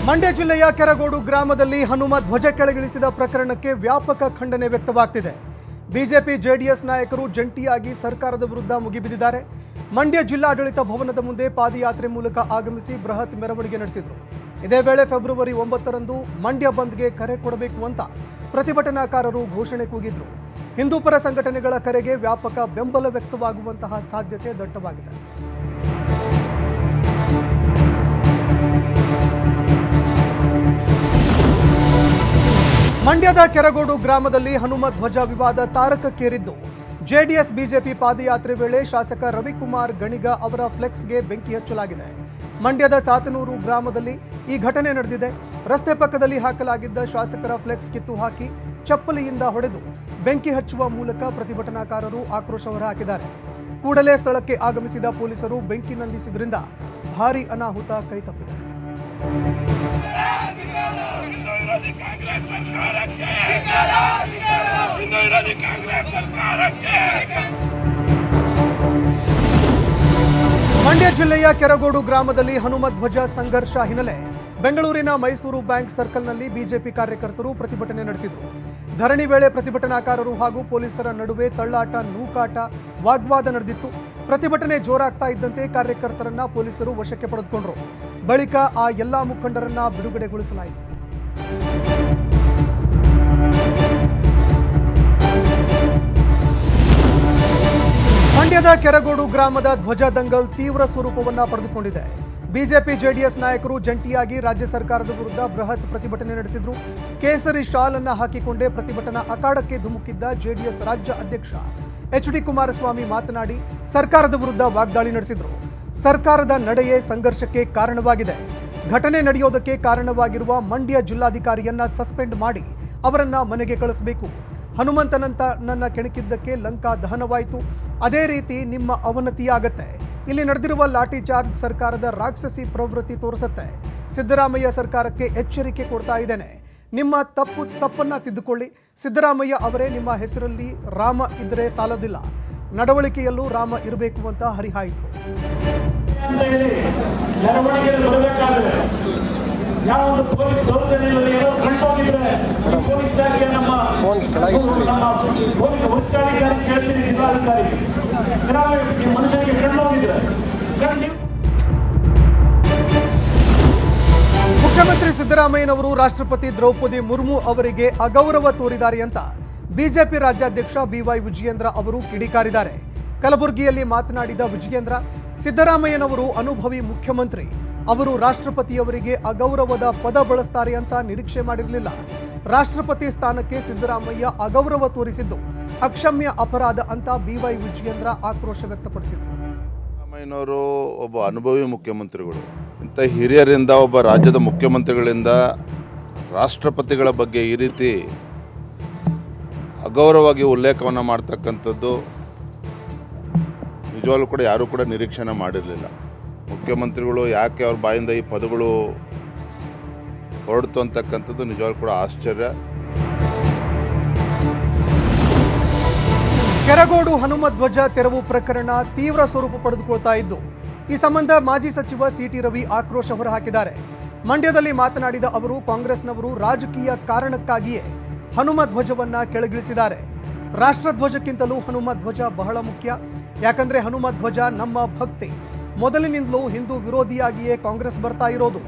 ಮಂಡ್ಯ ಜಿಲ್ಲೆಯ ಕೆರಗೋಡು ಗ್ರಾಮದಲ್ಲಿ ಹನುಮ ಧ್ವಜ ಕೆಳಗಿಳಿಸಿದ ಪ್ರಕರಣಕ್ಕೆ ವ್ಯಾಪಕ ಖಂಡನೆ ವ್ಯಕ್ತವಾಗ್ತಿದೆ. ಬಿಜೆಪಿ ಜೆಡಿಎಸ್ ನಾಯಕರು ಜಂಟಿಯಾಗಿ ಸರ್ಕಾರದ ವಿರುದ್ಧ ಮುಗಿಬಿದ್ದಿದ್ದಾರೆ. ಮಂಡ್ಯ ಜಿಲ್ಲಾಡಳಿತ ಭವನದ ಮುಂದೆ ಪಾದಯಾತ್ರೆ ಮೂಲಕ ಆಗಮಿಸಿ ಬೃಹತ್ ಮೆರವಣಿಗೆ ನಡೆಸಿದರು. ಇದೇ ವೇಳೆ ಫೆಬ್ರವರಿ 9ರಂದು ಮಂಡ್ಯ ಬಂದ್ಗೆ ಕರೆ ಕೊಡಬೇಕು ಅಂತ ಪ್ರತಿಭಟನಾಕಾರರು ಘೋಷಣೆ ಕೂಗಿದ್ರು. ಹಿಂದೂಪರ ಸಂಘಟನೆಗಳ ಕರೆಗೆ ವ್ಯಾಪಕ ಬೆಂಬಲ ವ್ಯಕ್ತವಾಗುವಂತಹ ಸಾಧ್ಯತೆ ದಟ್ಟವಾಗಿದೆ. ಮಂಡ್ಯದ ಕೆರಗೋಡು ಗ್ರಾಮದಲ್ಲಿ ಹನುಮ ಧ್ವಜ ವಿವಾದ ತಾರಕಕ್ಕೇರಿದ್ದು, ಜೆಡಿಎಸ್ ಬಿಜೆಪಿ ಪಾದಯಾತ್ರೆ ವೇಳೆ ಶಾಸಕ ರವಿಕುಮಾರ್ ಗಣಿಗ ಅವರ ಫ್ಲೆಕ್ಸ್ಗೆ ಬೆಂಕಿ ಹಚ್ಚಲಾಗಿದೆ. ಮಂಡ್ಯದ ಸಾತನೂರು ಗ್ರಾಮದಲ್ಲಿ ಈ ಘಟನೆ ನಡೆದಿದೆ. ರಸ್ತೆ ಪಕ್ಕದಲ್ಲಿ ಹಾಕಲಾಗಿದ್ದ ಶಾಸಕರ ಫ್ಲೆಕ್ಸ್ ಕಿತ್ತು ಹಾಕಿ ಚಪ್ಪಲಿಯಿಂದ ಹೊಡೆದು ಬೆಂಕಿ ಹಚ್ಚುವ ಮೂಲಕ ಪ್ರತಿಭಟನಾಕಾರರು ಆಕ್ರೋಶ ಹೊರಹಾಕಿದ್ದಾರೆ. ಕೂಡಲೇ ಸ್ಥಳಕ್ಕೆ ಆಗಮಿಸಿದ ಪೊಲೀಸರು ಬೆಂಕಿ ನಂದಿಸಿದ್ರಿಂದ ಭಾರೀ ಅನಾಹುತ ಕೈತಪ್ಪಿದೆ. ಮಂಡ್ಯ ಜಿಲ್ಲೆಯ ಕೆರಗೋಡು ಗ್ರಾಮದಲ್ಲಿ ಹನುಮ ಧ್ವಜ ಸಂಘರ್ಷ ಹಿನ್ನೆಲೆ ಬೆಂಗಳೂರಿನ ಮೈಸೂರು ಬ್ಯಾಂಕ್ ಸರ್ಕಲ್ನಲ್ಲಿ ಬಿಜೆಪಿ ಕಾರ್ಯಕರ್ತರು ಪ್ರತಿಭಟನೆ ನಡೆಸಿದರು. ಧರಣಿ ವೇಳೆ ಪ್ರತಿಭಟನಾಕಾರರು ಹಾಗೂ ಪೊಲೀಸರ ನಡುವೆ ತಳ್ಳಾಟ, ನೂಕಾಟ, ವಾಗ್ವಾದ ನಡೆದಿತ್ತು. ಪ್ರತಿಭಟನೆ ಜೋರಾಗ್ತಾ ಇದ್ದಂತೆ ಕಾರ್ಯಕರ್ತರನ್ನ ಪೊಲೀಸರು ವಶಕ್ಕೆ ಪಡೆದುಕೊಂಡರು. ಬಳಿಕ ಆ ಎಲ್ಲಾ ಮುಖಂಡರನ್ನ ಬಿಡುಗಡೆಗೊಳಿಸಲಾಯಿತು. ಮಂಡ್ಯದ ಕೆರಗೋಡು ಗ್ರಾಮದ ಧ್ವಜ ದಂಗಲ್ ತೀವ್ರ ಸ್ವರೂಪವನ್ನು ಪಡೆದುಕೊಂಡಿದೆ. ಬಿಜೆಪಿ ಜೆಡಿಎಸ್ ನಾಯಕರು ಜಂಟಿಯಾಗಿ ರಾಜ್ಯ ಸರ್ಕಾರದ ವಿರುದ್ಧ ಬೃಹತ್ ಪ್ರತಿಭಟನೆ ನಡೆಸಿದ್ರು. ಕೇಸರಿ ಶಾಲ್ ಅನ್ನು ಹಾಕಿಕೊಂಡೇ ಪ್ರತಿಭಟನಾ ಅಖಾಡಕ್ಕೆ ಧುಮುಕಿದ್ದ ಜೆಡಿಎಸ್ ರಾಜ್ಯ ಅಧ್ಯಕ್ಷ ಎಚ್.ಡಿ. ಕುಮಾರಸ್ವಾಮಿ ಮಾತನಾಡಿ ಸರ್ಕಾರದ ವಿರುದ್ಧ ವಾಗ್ದಾಳಿ ನಡೆಸಿದ್ರು. ಸರ್ಕಾರದ ನಡೆಯೇ ಸಂಘರ್ಷಕ್ಕೆ ಕಾರಣವಾಗಿದೆ. ಘಟನೆ ನಡೆಯೋದಕ್ಕೆ ಕಾರಣವಾಗಿರುವ ಮಂಡ್ಯ ಜಿಲ್ಲಾಧಿಕಾರಿಯನ್ನ ಸಸ್ಪೆಂಡ್ ಮಾಡಿ ಅವರನ್ನ ಮನೆಗೆ ಕಳಿಸಬೇಕು. ಹನುಮಂತನಂತ ನನ್ನ ಕೆಣಕಿದ್ದಕ್ಕೆ ಲಂಕಾ ದಹನವಾಯಿತು. ಅದೇ ರೀತಿ ನಿಮ್ಮ ಅವನತಿಯಾಗತ್ತೆ. ಇಲ್ಲಿ ನಡೆದಿರುವ ಲಾಠಿ ಚಾರ್ಜ್ ಸರ್ಕಾರದ ರಾಕ್ಷಸಿ ಪ್ರವೃತ್ತಿ ತೋರಿಸುತ್ತೆ. ಸಿದ್ದರಾಮಯ್ಯ ಸರ್ಕಾರಕ್ಕೆ ಎಚ್ಚರಿಕೆ ಕೊಡ್ತಾ ಇದ್ದೇನೆ. ನಿಮ್ಮ ತಪ್ಪನ್ನ ತಿದ್ದುಕೊಳ್ಳಿ. ಸಿದ್ದರಾಮಯ್ಯ ಅವರೇ ನಿಮ್ಮ ಹೆಸರಲ್ಲಿ ರಾಮ ಇದ್ರೆ ಸಾಲದಿಲ್ಲ, ನಡವಳಿಕೆಯಲ್ಲೂ ರಾಮ ಇರಬೇಕು ಅಂತ ಹರಿಹಾಯಿದ್ರು. ಯಾವೊಂದು ಪೊಲೀಸ್ ದೌರ್ಜನ್ಯದಲ್ಲಿ ಏನೋ ಕಂಡೋಗಿದ್ರೆ ಪೊಲೀಸ್ ಇಲಾಖೆ ನಮ್ಮ ಪೊಲೀಸ್ ವರಿಷ್ಠಾಧಿಕಾರಿ ಕೇಳ್ತೀನಿ, ಜಿಲ್ಲಾಧಿಕಾರಿ ಈ ಮನುಷ್ಯನಿಗೆ ಕಂಡೋಗಿದ್ರೆ ಮುಖ್ಯಮಂತ್ರಿ ಸಿದ್ದರಾಮಯ್ಯನವರು ರಾಷ್ಟ್ರಪತಿ ದ್ರೌಪದಿ ಮುರ್ಮು ಅವರಿಗೆ ಅಗೌರವ ತೋರಿದ್ದಾರೆ ಅಂತ ಬಿಜೆಪಿ ರಾಜ್ಯಾಧ್ಯಕ್ಷ ಬಿವೈ ವಿಜಯೇಂದ್ರ ಅವರು ಕಿಡಿಕಾರಿದ್ದಾರೆ. ಕಲಬುರಗಿಯಲ್ಲಿ ಮಾತನಾಡಿದ ವಿಜಯೇಂದ್ರ, ಸಿದ್ದರಾಮಯ್ಯನವರು ಅನುಭವಿ ಮುಖ್ಯಮಂತ್ರಿ, ಅವರು ರಾಷ್ಟ್ರಪತಿಯವರಿಗೆ ಅಗೌರವದ ಪದ ಬಳಸ್ತಾರೆ ಅಂತ ನಿರೀಕ್ಷೆ ಮಾಡಿರಲಿಲ್ಲ. ರಾಷ್ಟ್ರಪತಿ ಸ್ಥಾನಕ್ಕೆ ಸಿದ್ದರಾಮಯ್ಯ ಅಗೌರವ ತೋರಿಸಿದ್ದು ಅಕ್ಷಮ್ಯ ಅಪರಾಧ ಅಂತ ಬಿವೈ ವಿಜಯೇಂದ್ರ ಆಕ್ರೋಶ ವ್ಯಕ್ತಪಡಿಸಿದರು. ಸಿದ್ದರಾಮಯ್ಯನವರು ಒಬ್ಬ ಅನುಭವಿ ಮುಖ್ಯಮಂತ್ರಿಗಳು. ಇಂಥ ಹಿರಿಯರಿಂದ, ಒಬ್ಬ ರಾಜ್ಯದ ಮುಖ್ಯಮಂತ್ರಿಗಳಿಂದ ರಾಷ್ಟ್ರಪತಿಗಳ ಬಗ್ಗೆ ಈ ರೀತಿ ಅಗೌರವವಾಗಿ ಉಲ್ಲೇಖವನ್ನು ಮಾಡ್ತಕ್ಕಂಥದ್ದು ನಿಜವಾಗ್ಲೂ ಕೂಡ ಯಾರೂ ಕೂಡ ನಿರೀಕ್ಷಣೆ ಮಾಡಿರಲಿಲ್ಲ. ಮುಖ್ಯಮಂತ್ರಿಗಳು ಯಾಕೆ ಅವ್ರ ಬಾಯಿಂದ ಈ ಪದಗಳು ಹೊರಡ್ತು ಅಂತಕ್ಕಂಥದ್ದು ನಿಜವಾಗ್ಲೂ ಕೂಡ ಆಶ್ಚರ್ಯ. ಕೆರಗೋಡು ಹನುಮ ಧ್ವಜ ತೆರವು ಪ್ರಕರಣ ತೀವ್ರ ಸ್ವರೂಪ ಪಡೆದುಕೊಳ್ತಾ ಇದ್ದು, ಈ ಸಂಬಂಧ ಮಾಜಿ ಸಚಿವ ಸಿಟಿ ರವಿ ಆಕ್ರೋಶ ಹೊರಹಾಕಿದ್ದಾರೆ. ಮಂಡ್ಯದಲ್ಲಿ ಮಾತನಾಡಿದ ಅವರು, ಕಾಂಗ್ರೆಸ್ನವರು ರಾಜಕೀಯ ಕಾರಣಕ್ಕಾಗಿಯೇ ಹನುಮ ಧ್ವಜವನ್ನ ಕೆಳಗಿಳಿಸಿದ್ದಾರೆ. ರಾಷ್ಟ್ರಧ್ವಜಕ್ಕಿಂತಲೂ ಹನುಮ ಧ್ವಜ ಬಹಳ ಮುಖ್ಯ. ಯಾಕಂದ್ರೆ ಹನುಮ ಧ್ವಜ ನಮ್ಮ ಭಕ್ತಿ. ಮೊದಲಿನಿಂದಲೂ ಹಿಂದೂ ವಿರೋಧಿಯಾಗಿಯೇ ಕಾಂಗ್ರೆಸ್ ಬರ್ತಾ ಇರೋದು.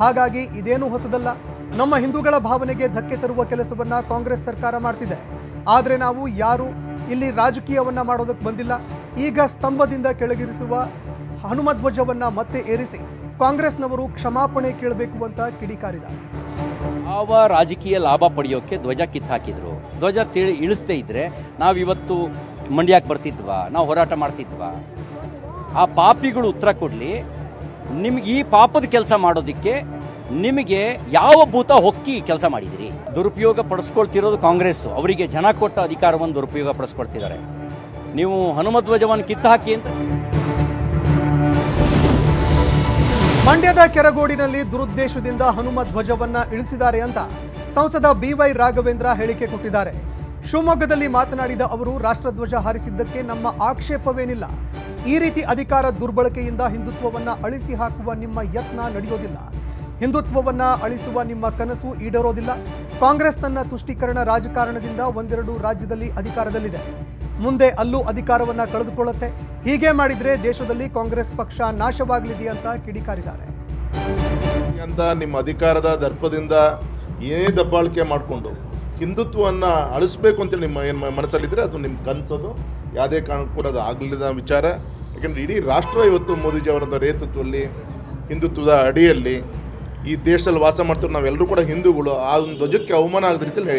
ಹಾಗಾಗಿ ಇದೇನೂ ಹೊಸದಲ್ಲ. ನಮ್ಮ ಹಿಂದೂಗಳ ಭಾವನೆಗೆ ಧಕ್ಕೆ ತರುವ ಕೆಲಸವನ್ನ ಕಾಂಗ್ರೆಸ್ ಸರ್ಕಾರ ಮಾಡ್ತಿದೆ. ಆದರೆ ನಾವು ಯಾರು ಇಲ್ಲಿ ರಾಜಕೀಯವನ್ನ ಮಾಡೋದಕ್ಕೆ ಬಂದಿಲ್ಲ. ಈಗ ಸ್ತಂಭದಿಂದ ಕೆಳಗಿರಿಸುವ ಹನುಮ ಧ್ವಜವನ್ನ ಮತ್ತೆ ಏರಿಸಿ ಕಾಂಗ್ರೆಸ್ನವರು ಕ್ಷಮಾಪಣೆ ಕೇಳಬೇಕು ಅಂತ ಕಿಡಿಕಾರಿದ್ದಾರೆ. ಯಾವ ರಾಜಕೀಯ ಲಾಭ ಪಡೆಯೋಕೆ ಧ್ವಜ ಕಿತ್ತಾಕಿದ್ರು. ಧ್ವಜ ಇಳಿಸದೇ ಇದ್ರೆ ನಾವಿವತ್ತು ಮಂಡ್ಯಕ್ಕೆ ಬರ್ತಿದ್ವಾ, ನಾವು ಹೋರಾಟ ಮಾಡ್ತಿದ್ವಾ? ಆ ಪಾಪಿಗಳು ಉತ್ತರ ಕೊಡಲಿ. ನಿಮ್ಗೆ ಈ ಪಾಪದ ಕೆಲಸ ಮಾಡೋದಕ್ಕೆ ನಿಮಗೆ ಯಾವ ಭೂತ ಹೊಕ್ಕಿ ಕೆಲಸ ಮಾಡಿದಿರಿ? ದುರುಪಯೋಗ ಪಡಿಸ್ಕೊಳ್ತಿರೋದು ಕಾಂಗ್ರೆಸ್. ಅವರಿಗೆ ಜನ ಕೊಟ್ಟ ಅಧಿಕಾರವನ್ನು ದುರುಪಯೋಗ ಪಡಿಸ್ಕೊಳ್ತಿದ್ದಾರೆ. ನೀವು ಹನುಮಧ್ವಜವನ್ನು ಕಿತ್ತು ಹಾಕಿ ಅಂತ. ಮಂಡ್ಯದ ಕೆರಗೋಡಿನಲ್ಲಿ ದುರುದ್ದೇಶದಿಂದ ಹನುಮ ಧ್ವಜವನ್ನ ಇಳಿಸಿದ್ದಾರೆ ಅಂತ ಸಂಸದ ಬಿವೈ ರಾಘವೇಂದ್ರ ಹೇಳಿಕೆ ಕೊಟ್ಟಿದ್ದಾರೆ. ಶಿವಮೊಗ್ಗದಲ್ಲಿ ಮಾತನಾಡಿದ ಅವರು, ರಾಷ್ಟ್ರಧ್ವಜ ಹಾರಿಸಿದ್ದಕ್ಕೆ ನಮ್ಮ ಆಕ್ಷೇಪವೇನಿಲ್ಲ. ಈ ರೀತಿ ಅಧಿಕಾರ ದುರ್ಬಳಕೆಯಿಂದ ಹಿಂದುತ್ವವನ್ನ ಅಳಿಸಿ ಹಾಕುವ ನಿಮ್ಮ ಯತ್ನ ನಡೆಯೋದಿಲ್ಲ. ಹಿಂದುತ್ವವನ್ನ ಅಳಿಸುವ ನಿಮ್ಮ ಕನಸು ಈಡೇರೋದಿಲ್ಲ. ಕಾಂಗ್ರೆಸ್ ತನ್ನ ತುಷ್ಟೀಕರಣ ರಾಜಕಾರಣದಿಂದ ಒಂದೆರಡು ರಾಜ್ಯದಲ್ಲಿ ಅಧಿಕಾರದಲ್ಲಿದೆ. ಮುಂದೆ ಅಲ್ಲೂ ಅಧಿಕಾರವನ್ನ ಕಳೆದುಕೊಳ್ಳುತ್ತೆ. ಹೀಗೆ ಮಾಡಿದ್ರೆ ದೇಶದಲ್ಲಿ ಕಾಂಗ್ರೆಸ್ ಪಕ್ಷ ನಾಶವಾಗಲಿದೆ ಅಂತ ಕಿಡಿಕಾರಿದ್ದಾರೆ. ಅಂತ ನಿಮ್ಮ ಅಧಿಕಾರದ ದರ್ಪದಿಂದ ಏನೇ ದಬ್ಬಾಳಿಕೆ ಮಾಡಿಕೊಂಡು ಹಿಂದುತ್ವವನ್ನು ಅಳಿಸ್ಬೇಕು ಅಂತೇಳಿ ನಿಮ್ಮ ಏನು ಮನಸ್ಸಲ್ಲಿದ್ದರೆ ಅದು ನಿಮ್ಮ ಕನಸದು. ಯಾವುದೇ ಕಾರಣಕ್ಕೂ ಕೂಡ ಅದು ಆಗಲಿಲ್ಲದ ವಿಚಾರ. ಯಾಕೆಂದರೆ ಇಡೀ ರಾಷ್ಟ್ರ ಇವತ್ತು ಮೋದಿಜಿ ಅವರ ನೇತೃತ್ವದಲ್ಲಿ ಹಿಂದುತ್ವದ ಅಡಿಯಲ್ಲಿ ಈ ದೇಶದಲ್ಲಿ ವಾಸ ಮಾಡ್ತಿರೋ ನಾವೆಲ್ಲರೂ ಕೂಡ ಹಿಂದೂಗಳು. ಆ ಒಂದು ಧ್ವಜಕ್ಕೆ ಅವಮಾನ ಆಗದ ರೀತಿಯಲ್ಲಿ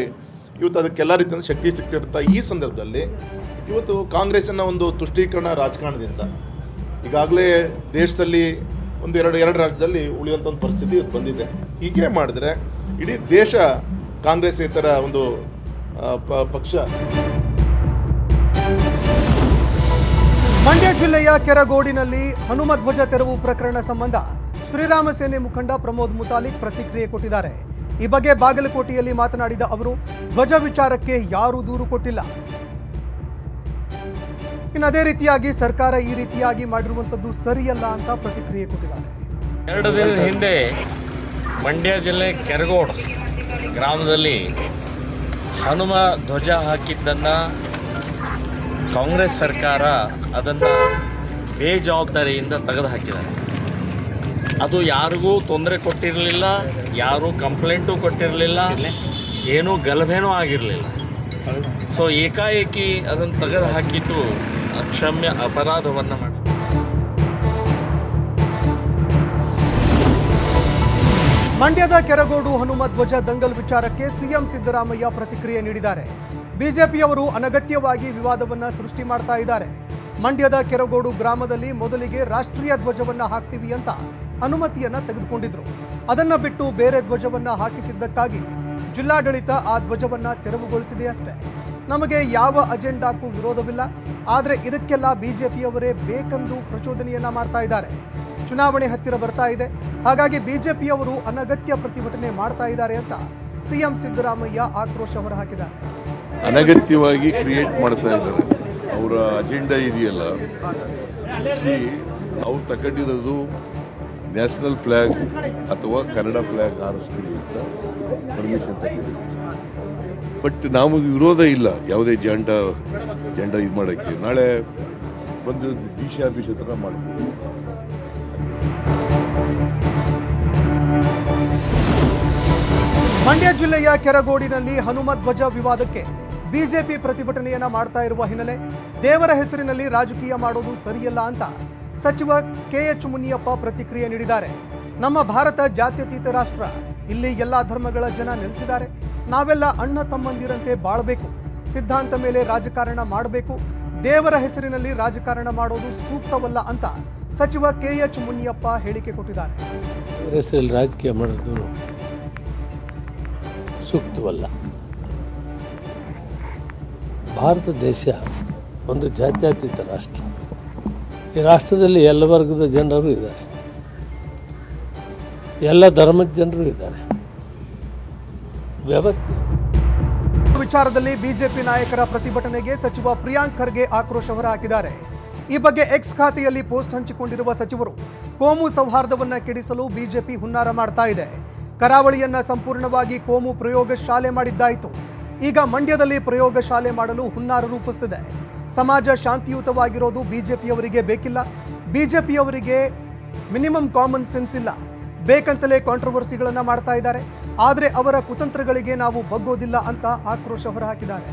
ಇವತ್ತು ಅದಕ್ಕೆಲ್ಲ ರೀತಿಯಿಂದ ಶಕ್ತಿ ಸಿಗ್ತಿರ್ತಾ ಈ ಸಂದರ್ಭದಲ್ಲಿ ಇವತ್ತು ಕಾಂಗ್ರೆಸ್ಸಿನ ಒಂದು ತುಷ್ಟೀಕರಣ ರಾಜಕಾರಣದಿಂದ ಈಗಾಗಲೇ ದೇಶದಲ್ಲಿ ಎರಡು ರಾಜ್ಯದಲ್ಲಿ ಉಳಿಯುವಂಥ ಒಂದು ಪರಿಸ್ಥಿತಿ ಇವತ್ತು ಬಂದಿದೆ. ಹೀಗೆ ಮಾಡಿದ್ರೆ ಇಡೀ ದೇಶ ಕಾಂಗ್ರೆಸ್ಸೇತರ ಒಂದು ಪಕ್ಷ. ಮಂಡ್ಯ ಜಿಲ್ಲೆಯ ಕೆರಗೋಡಿನಲ್ಲಿ ಹನುಮ ಧ್ವಜ ತೆರವು ಪ್ರಕರಣ ಸಂಬಂಧ ಶ್ರೀರಾಮ ಸೇನೆ ಮುಖಂಡ ಪ್ರಮೋದ್ ಮುತಾಲಿಕ್ ಪ್ರತಿಕ್ರಿಯೆ ಕೊಟ್ಟಿದ್ದಾರೆ. ಈ ಬಗ್ಗೆ ಬಾಗಲಕೋಟೆಯಲ್ಲಿ ಮಾತನಾಡಿದ ಅವರು, ಧ್ವಜ ವಿಚಾರಕ್ಕೆ ಯಾರೂ ದೂರು ಕೊಟ್ಟಿಲ್ಲ. ಇನ್ನು ಅದೇ ರೀತಿಯಾಗಿ ಸರ್ಕಾರ ಈ ರೀತಿಯಾಗಿ ಮಾಡಿರುವಂಥದ್ದು ಸರಿಯಲ್ಲ ಅಂತ ಪ್ರತಿಕ್ರಿಯೆ ಕೊಟ್ಟಿದ್ದಾರೆ. 2 ದಿನದ ಹಿಂದೆ ಮಂಡ್ಯ ಜಿಲ್ಲೆ ಕೆರಗೋಡು ಗ್ರಾಮದಲ್ಲಿ ಹನುಮ ಧ್ವಜ ಹಾಕಿದ್ದನ್ನು ಕಾಂಗ್ರೆಸ್ ಸರ್ಕಾರ ಅದನ್ನು ಬೇಜವಾಬ್ದಾರಿಯಿಂದ ತೆಗೆದು ಹಾಕಿದ್ದಾರೆ. ಅದು ಯಾರಿಗೂ ತೊಂದರೆ ಕೊಟ್ಟಿರಲಿಲ್ಲ, ಯಾರೂ ಕಂಪ್ಲೇಂಟು ಕೊಟ್ಟಿರಲಿಲ್ಲ, ಏನೂ ಗಲಭೆನೂ ಆಗಿರಲಿಲ್ಲ. ಸೊ ಏಕಾಏಕಿ ಅದನ್ನು ತೆಗೆದು ಹಾಕಿದ್ದು ಅಕ್ಷಮ್ಯ ಅಪರಾಧವನ್ನು ಮಾಡಿ. ಮಂಡ್ಯದ ಕೆರಗೋಡು ಹನುಮ ಧ್ವಜ ದಂಗಲ್ ವಿಚಾರಕ್ಕೆ ಸಿಎಂ ಸಿದ್ದರಾಮಯ್ಯ ಪ್ರತಿಕ್ರಿಯೆ ನೀಡಿದ್ದಾರೆ. ಬಿಜೆಪಿಯವರು ಅನಗತ್ಯವಾಗಿ ವಿವಾದವನ್ನ ಸೃಷ್ಟಿ ಮಾಡ್ತಾ ಇದ್ದಾರೆ. ಮಂಡ್ಯದ ಕೆರಗೋಡು ಗ್ರಾಮದಲ್ಲಿ ಮೊದಲಿಗೆ ರಾಷ್ಟ್ರೀಯ ಧ್ವಜವನ್ನ ಹಾಕ್ತೀವಿ ಅಂತ ಅನುಮತಿಯನ್ನ ತೆಗೆದುಕೊಂಡಿದ್ರು. ಅದನ್ನ ಬಿಟ್ಟು ಬೇರೆ ಧ್ವಜವನ್ನ ಹಾಕಿಸಿದ್ದಕ್ಕಾಗಿ ಜಿಲ್ಲಾಡಳಿತ ಆ ಧ್ವಜವನ್ನ ತೆರವುಗೊಳಿಸಿದೆ ಅಷ್ಟೇ. ನಮಗೆ ಯಾವ ಅಜೆಂಡಾಕ್ಕೂ ವಿರೋಧವಿಲ್ಲ. ಆದರೆ ಇದಕ್ಕೆಲ್ಲ ಬಿಜೆಪಿಯವರೇ ಬೇಕೆಂದು ಪ್ರಚೋದನೆಯನ್ನ ಮಾಡ್ತಾ ಇದ್ದಾರೆ. ಚುನಾವಣೆ ಹತ್ತಿರ ಬರ್ತಾ ಇದೆ, ಹಾಗಾಗಿ ಬಿಜೆಪಿಯವರು ಅನಗತ್ಯ ಪ್ರತಿಭಟನೆ ಮಾಡ್ತಾ ಇದ್ದಾರೆ ಅಂತ ಸಿಎಂ ಸಿದ್ದರಾಮಯ್ಯ ಆಕ್ರೋಶ ಹೊರಹಾಕಿದ್ದಾರೆ. ಅನಗತ್ಯವಾಗಿ ಕ್ರಿಯೇಟ್ ಮಾಡ್ತಾ ಇದ್ದಾರೆ. ಅವರ ಅಜೆಂಡಾ ಇದೆಯಲ್ಲ, ಅವ್ರು ತಗೊಂಡಿರೋದು ನ್ಯಾಷನಲ್ ಫ್ಲಾಗ್ ಅಥವಾ ಕನ್ನಡ ಫ್ಲಾಗ್ ಹಾರಿಸ್ತೀವಿ ಅಂತ ಪರ್ಮಿಷನ್ ತಗೊಂಡಿದ್ದೀವಿ. ಬಟ್ ನಮಗೆ ವಿರೋಧ ಇಲ್ಲ ಯಾವುದೇ ಜೆಂಡ ಇದು ಮಾಡೋಕ್ಕೆ. ನಾಳೆ ಬಂದು ಡಿ ಸಿ ಆಫೀಸ್ ಹತ್ರ ಮಾಡ್ತೀವಿ. ಮಂಡ್ಯ ಜಿಲ್ಲೆಯ ಕೆರಗೋಡಿನಲ್ಲಿ ಹನುಮ ಧ್ವಜ ವಿವಾದಕ್ಕೆ ಬಿಜೆಪಿ ಪ್ರತಿಭಟನೆಯನ್ನ ಮಾಡ್ತಾ ಇರುವ ಹಿನ್ನೆಲೆ ದೇವರ ಹೆಸರಿನಲ್ಲಿ ರಾಜಕೀಯ ಮಾಡೋದು ಸರಿಯಲ್ಲ ಅಂತ ಸಚಿವ KH ಮುನಿಯಪ್ಪ ಪ್ರತಿಕ್ರಿಯೆ ನೀಡಿದ್ದಾರೆ. ನಮ್ಮ ಭಾರತ ಜಾತ್ಯತೀತ ರಾಷ್ಟ್ರ, ಇಲ್ಲಿ ಎಲ್ಲಾ ಧರ್ಮಗಳ ಜನ ನೆಲೆಸಿದ್ದಾರೆ. ನಾವೆಲ್ಲ ಅಣ್ಣ ತಮ್ಮಂದಿರಂತೆ ಬಾಳಬೇಕು. ಸಿದ್ಧಾಂತ ಮೇಲೆ ರಾಜಕಾರಣ ಮಾಡಬೇಕು. ದೇವರ ಹೆಸರಿನಲ್ಲಿ ರಾಜಕಾರಣ ಮಾಡೋದು ಸೂಕ್ತವಲ್ಲ ಅಂತ ಸಚಿವ KH ಮುನಿಯಪ್ಪ ಹೇಳಿಕೆ ಕೊಟ್ಟಿದ್ದಾರೆ. ಹೆಸರಲ್ಲಿ ರಾಜಕೀಯ ಮಾಡೋದು ಸೂಕ್ತವಲ್ಲ. ಭಾರತ ದೇಶ ಒಂದು ಜಾತ್ಯತೀತ ರಾಷ್ಟ್ರ. ಈ ರಾಷ್ಟ್ರದಲ್ಲಿ ಎಲ್ಲ ವರ್ಗದ ಜನರು ಇದ್ದಾರೆ, ಎಲ್ಲ ಧರ್ಮದ ಜನರು ಇದ್ದಾರೆ. ವ್ಯವಸ್ಥೆ ವಿಚಾರದಲ್ಲಿ ಬಿಜೆಪಿ ನಾಯಕರ ಪ್ರತಿಭಟನೆಗೆ ಸಚಿವ ಪ್ರಿಯಾಂಕ್ ಖರ್ಗೆ ಆಕ್ರೋಶ ಹೊರಹಾಕಿದ್ದಾರೆ. ಈ ಬಗ್ಗೆ ಎಕ್ಸ್ ಖಾತೆಯಲ್ಲಿ ಪೋಸ್ಟ್ ಹಂಚಿಕೊಂಡಿರುವ ಸಚಿವರು, ಕೋಮು ಸೌಹಾರ್ದವನ್ನ ಕೆಡಿಸಲು ಬಿಜೆಪಿ ಹುನ್ನಾರ ಮಾಡ್ತಾ ಇದೆ. ಕರಾವಳಿಯನ್ನ ಸಂಪೂರ್ಣವಾಗಿ ಕೋಮು ಪ್ರಯೋಗ ಶಾಲೆ ಮಾಡಿದ್ದಾಯಿತು. ಈಗ ಮಂಡ್ಯದಲ್ಲಿ ಪ್ರಯೋಗ ಶಾಲೆ ಮಾಡಲು ಹುನ್ನಾರ ರೂಪಿಸುತ್ತಿದೆ. ಸಮಾಜ ಶಾಂತಿಯುತವಾಗಿರೋದು ಬಿಜೆಪಿಯವರಿಗೆ ಬೇಕಿಲ್ಲ. ಬಿಜೆಪಿಯವರಿಗೆ ಮಿನಿಮಮ್ ಕಾಮನ್ ಸೆನ್ಸ್ ಇಲ್ಲ. ಬೇಕಂತಲೇ ಕಾಂಟ್ರವರ್ಸಿಗಳನ್ನು ಮಾಡ್ತಾ ಇದ್ದಾರೆ. ಆದರೆ ಅವರ ಕುತಂತ್ರಗಳಿಗೆ ನಾವು ಬಗ್ಗೋದಿಲ್ಲ ಅಂತ ಆಕ್ರೋಶ ಹೊರಹಾಕಿದ್ದಾರೆ.